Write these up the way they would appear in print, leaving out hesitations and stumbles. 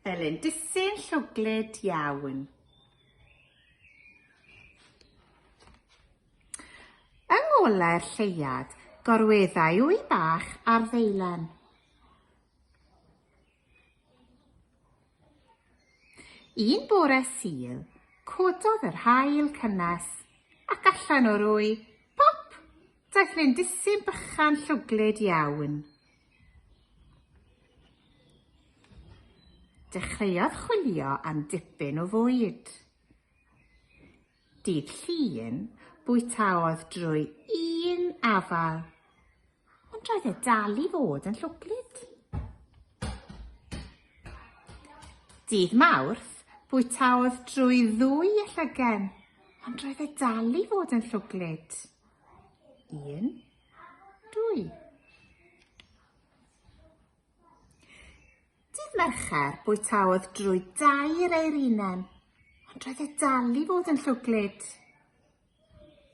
fel yn disyn llwglyd iawn. Yng ngolau'r lleuad, gorweddai wy bach ar ddeilen. Un bore Sul, cododd yr haul cynnes ac allan o'r wy, pop, daeth lindysyn bychan llwglyd iawn. Dechreuodd chwilio am dipyn o fwyd. Dydd Llun bwytaodd drwy un afal, ond roedd e dal i fod yn llwglyd. Dydd Mawrth bwytaodd drwy 2 llygen, ond roedd e dal i fod yn llwglyd. 1, 2. Dydd Mercher bwytaodd drwy 2 eirinen, ond roedd e dal i fod yn llwglyd.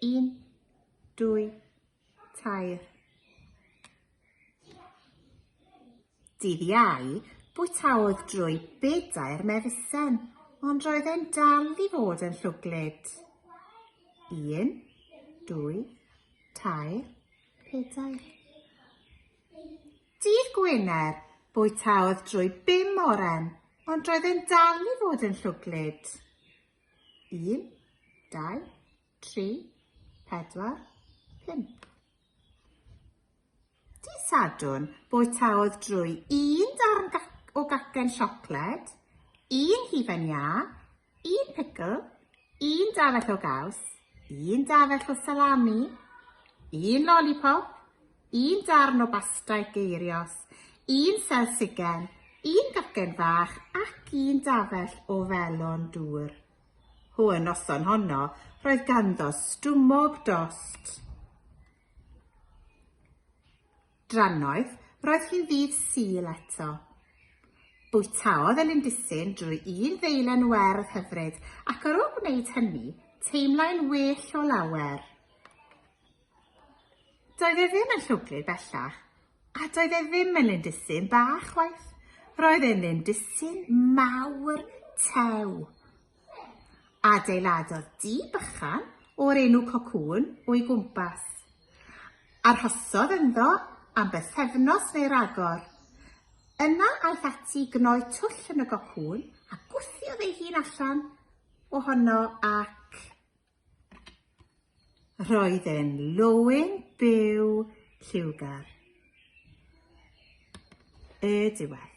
1, 2, 3. Dydd Iau bwytaodd drwy 4 mefusyn, ond roedd e'n dal i fod yn llwglyd. 1, 2, 3, 4. Dydd Gwener bwytaodd drwy 5 oren, ond roedd e'n dal i fod yn llwglyd. 1, 2, 3, 4, 5. Dydd Sadwrn bwytaodd drwy 1 darn o gacen siocled, 1 hufen iâ, 1 pickle, 1 dafell o gaws, 1 dafell o salami, 1 lollipop, 1 darn o basta geirios, 1 selsigen, 1 gacen fach ac 1 dafell o felon dŵr. Y noson honno, roedd ganddo stwmog dost. Drannoedd, roedd hi'n ddydd Sul eto. Bwytaodd y lindysyn drwy 1 ddeilen werdd hyfryd ac ar ôl gwneud hynny, teimlai'n well o lawer. Doedd e ddim yn llwglyd bellach, a doedd e ddim yn lindysyn bach chwaith. Roedd e'n lindysyn mawr tew. Adeiladodd dŷ bychan o'r enw Cocŵn o'i gwmpas. Arhosodd ynddo am bythefnos neu ragor. Yna aeth ati gnoi twll yn y cocŵn a gwthiodd ei hun allan ohono ac roedd e'n lwyn byw lliwgar. Y diwedd.